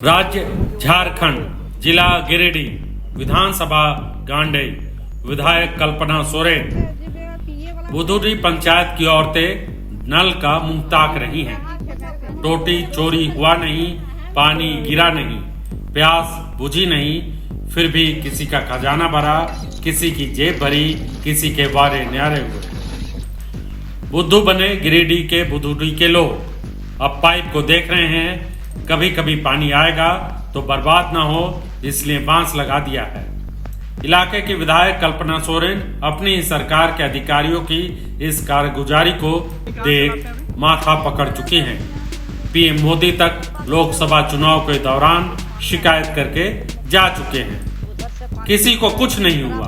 राज्य झारखंड, जिला गिरिडीह, विधानसभा गांडेय, विधायक कल्पना सोरेन। बुधुडी पंचायत की औरतें नल का मुंह ताक रही हैं। टोटी चोरी हुआ नहीं, पानी गिरा नहीं, प्यास बुझी नहीं, फिर भी किसी का खजाना भरा, किसी की जेब भरी, किसी के वारे न्यारे हुए। बुद्धू बने गिरिडीह के बुधुडी के लोग अब पाइप को देख रहे हैं। कभी कभी पानी आएगा तो बर्बाद ना हो, इसलिए बांस लगा दिया है। इलाके की विधायक कल्पना सोरेन अपनी सरकार के अधिकारियों की इस कारगुजारी को देख माथा पकड़ चुकी हैं। पीएम मोदी तक लोकसभा चुनाव के दौरान शिकायत करके जा चुके हैं, किसी को कुछ नहीं हुआ।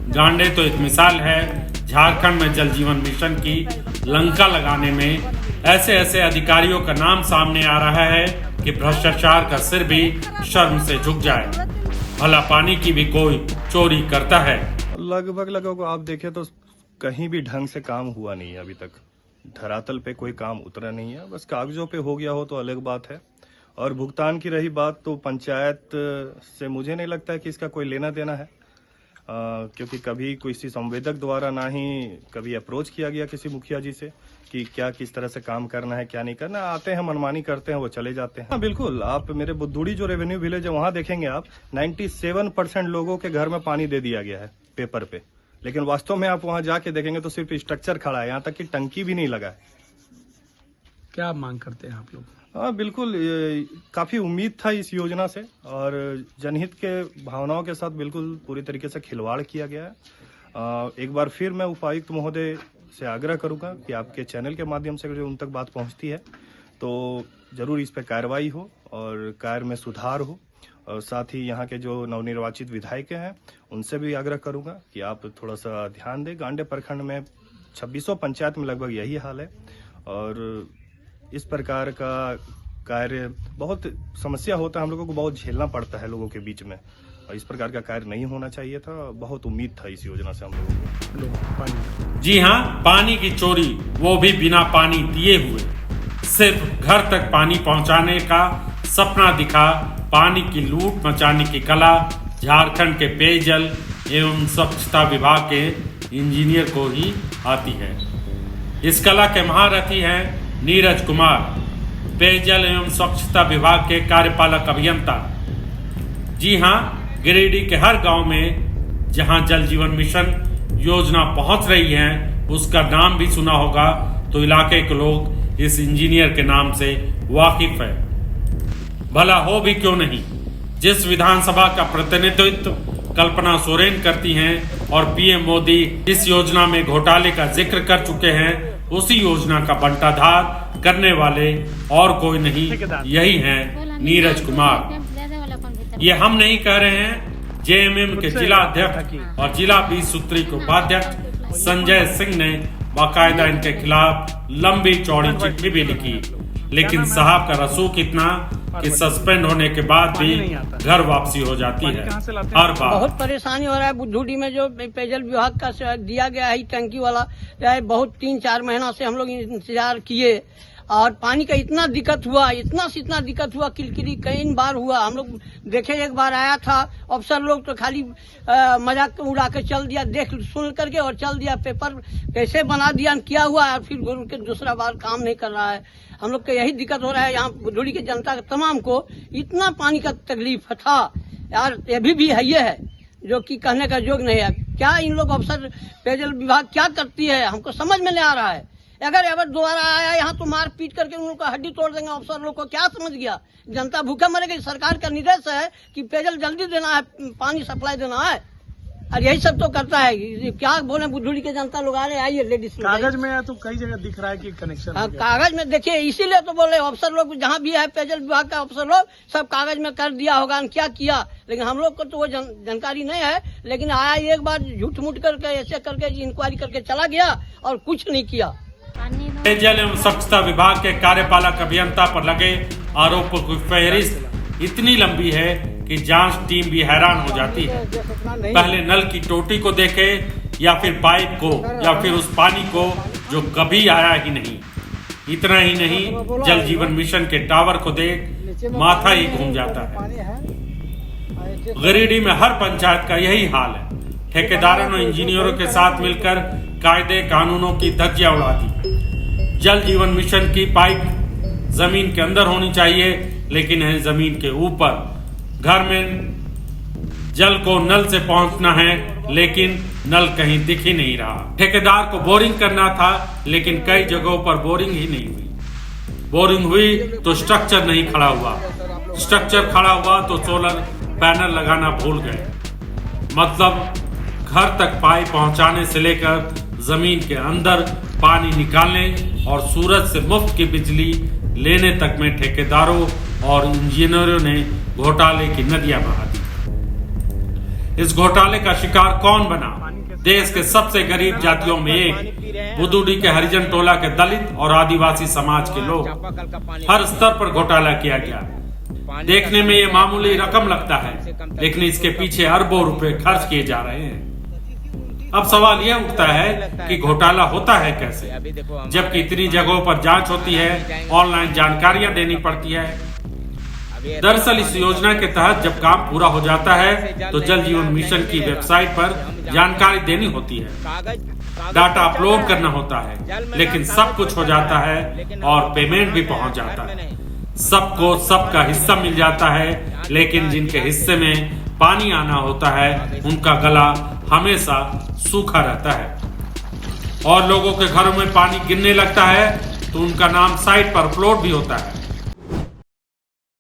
गांडे तो एक मिसाल है। झारखंड में जल जीवन मिशन की लंका लगाने में ऐसे ऐसे अधिकारियों का नाम सामने आ रहा है कि भ्रष्टाचार का सिर भी शर्म से झुक जाए। भला पानी की भी कोई चोरी करता है। लगभग आप देखें तो कहीं भी ढंग से काम हुआ नहीं है अभी तक। धरातल पे कोई काम उतरा नहीं है, बस कागजों पे हो गया हो तो अलग बात है। और भुगतान की रही बात तो पंचायत से मुझे नहीं लगता है कि इसका कोई लेना देना है, क्योंकि कभी किसी संवेदक द्वारा ना ही कभी अप्रोच किया गया किसी मुखिया जी से कि क्या किस तरह से काम करना है क्या नहीं करना। आते हैं, मनमानी करते हैं, वो चले जाते हैं। हाँ बिल्कुल, आप मेरे बुद्धुडी जो रेवेन्यू विलेज है वहाँ देखेंगे आप 97% लोगों के घर में पानी दे दिया गया है पेपर पे, लेकिन वास्तव में आप वहाँ जाके देखेंगे तो सिर्फ स्ट्रक्चर खड़ा है, यहाँ तक कि टंकी भी नहीं लगा है। क्या मांग करते हैं आप लोग? हाँ बिल्कुल, काफी उम्मीद था इस योजना से और जनहित के भावनाओं के साथ बिल्कुल पूरी तरीके से खिलवाड़ किया गया है। एक बार फिर मैं उपायुक्त महोदय से आग्रह करूंगा कि आपके चैनल के माध्यम से जो उन तक बात पहुंचती है तो जरूर इस पर कार्रवाई हो और कार्य में सुधार हो। और साथ ही यहाँ के जो नवनिर्वाचित विधायक हैं उनसे भी आग्रह करूंगा कि आप थोड़ा सा ध्यान दें। गांडे प्रखंड में 2600 पंचायत में लगभग यही हाल है और इस प्रकार का कार्य बहुत समस्या होता है, हम लोगों को बहुत झेलना पड़ता है लोगों के बीच में, और इस प्रकार का कार्य नहीं होना चाहिए था। बहुत उम्मीद था इस योजना से हम लोगों को। जी हाँ, पानी की चोरी, वो भी बिना पानी दिए हुए। सिर्फ घर तक पानी पहुंचाने का सपना दिखा पानी की लूट मचाने की कला झारखंड के पेयजल एवं स्वच्छता विभाग के इंजीनियर को ही आती है। इस कला के महारथी हैं नीरज कुमार, पेयजल एवं स्वच्छता विभाग के कार्यपालक अभियंता। जी हाँ, गिरिडीह के हर गांव में जहां जल जीवन मिशन योजना पहुंच रही है उसका नाम भी सुना होगा, तो इलाके के लोग इस इंजीनियर के नाम से वाकिफ है। भला हो भी क्यों नहीं, जिस विधानसभा का प्रतिनिधित्व कल्पना सोरेन करती हैं और पीएम मोदी इस योजना में घोटाले का जिक्र कर चुके हैं, उसी योजना का बंटाधार करने वाले और कोई नहीं, यही हैं नीरज कुमार। ये हम नहीं कह रहे हैं, जेएमएम के जिला अध्यक्ष और जिला 20 सूत्री के उपाध्यक्ष संजय सिंह ने बाकायदा इनके खिलाफ लंबी चौड़ी चिट्ठी भी लिखी, लेकिन साहब का रसूख इतना कि सस्पेंड होने के बाद भी घर वापसी हो जाती है हर बार। बहुत परेशानी हो रहा है। बुद्धुडी में जो पेयजल विभाग का दिया गया है टंकी वाला, बहुत 3-4 महीना से हम लोग इंतजार किए और पानी का इतना दिक्कत हुआ, इतना दिक्कत हुआ, किलकिली कई बार हुआ। हम लोग देखे, एक बार आया था अफसर लोग तो खाली मजाक उड़ा के चल दिया, देख सुन करके और चल दिया। पेपर कैसे बना दिया, क्या हुआ, और फिर उनके दूसरा बार काम नहीं कर रहा है। हम लोग को यही दिक्कत हो रहा है। यहाँ बुद्धुडी की जनता तमाम को इतना पानी का तकलीफ था यार, अभी भी है, ये है जो कि कहने का योग नहीं है। क्या इन लोग अफसर पेयजल विभाग क्या करती है, हमको समझ में नहीं आ रहा है। अगर दोबारा आया यहाँ तो मार पीट करके उन लोग का हड्डी तोड़ देंगे। अफसर लोग को क्या समझ गया, जनता भूखा मरेगी। सरकार का निर्देश है कि पेयजल जल्दी देना है, पानी सप्लाई देना है, और यही सब तो करता है। क्या बोले, बुद्धुडी के जनता लोग आ रहे, आइए लेडीज। कागज में है तो कई जगह दिख रहा है कि कनेक्शन। कागज में देखिए, इसीलिए तो बोले अफसर लोग जहाँ भी है पेयजल विभाग का अफसर लोग सब कागज में कर दिया होगा, क्या किया, लेकिन हम लोग को तो वो जानकारी नहीं है। लेकिन आया एक बार झूठ मूठ करके ऐसे करके इंक्वायरी करके चला गया और कुछ नहीं किया। पेयजल एवं स्वच्छता विभाग के कार्यपालक अभियंता पर लगे आरोपों की फहरिस्त इतनी लंबी है कि जांच टीम भी हैरान हो जाती है। पहले नल की टोटी को देखे या फिर पाइप को या फिर उस पानी को जो कभी आया ही नहीं। इतना ही नहीं, जल जीवन मिशन के टावर को देख माथा ही घूम जाता है। गिरिडीह में हर पंचायत का यही हाल है। ठेकेदारों ने इंजीनियरों के साथ मिलकर कायदे कानूनों की धज्जियां उड़ा दी। जल जीवन मिशन की पाइप जमीन के अंदर होनी चाहिए, लेकिन है जमीन के ऊपर। घर में जल को नल से पहुंचना है, लेकिन नल कहीं दिख ही नहीं रहा। ठेकेदार को बोरिंग करना था, लेकिन कई जगहों पर बोरिंग ही नहीं हुई। बोरिंग हुई तो स्ट्रक्चर नहीं खड़ा हुआ, स्ट्रक्चर खड़ा हुआ तो सोलर पैनल लगाना भूल गए। मतलब घर तक पाइप पहुंचाने से लेकर जमीन के अंदर पानी निकालने और सूरज से मुफ्त की बिजली लेने तक में ठेकेदारों और इंजीनियरों ने घोटाले की नदियां बहा दी। इस घोटाले का शिकार कौन बना? देश के सबसे गरीब जातियों में एक बुदुडी के हरिजन टोला के दलित और आदिवासी समाज के लोग। हर स्तर पर घोटाला किया गया। देखने में ये मामूली रकम लगता है, लेकिन इसके पीछे अरबों रुपए खर्च किए जा रहे हैं। अब सवाल यह उठता है कि घोटाला होता है कैसे, जबकि इतनी जगहों पर जांच होती है, ऑनलाइन जानकारियां देनी पड़ती है। दरअसल इस योजना के तहत जब काम पूरा हो जाता है तो जल जीवन मिशन की वेबसाइट पर जानकारी देनी होती है, डाटा अपलोड करना होता है, लेकिन सब कुछ हो जाता है और पेमेंट भी पहुंच जाता है। सबको सबका हिस्सा मिल जाता है, लेकिन जिनके हिस्से में पानी आना होता है उनका गला हमेशा सूखा रहता है। और लोगों के घरों में पानी गिरने लगता है तो उनका नाम साइट पर अपलोड भी होता है,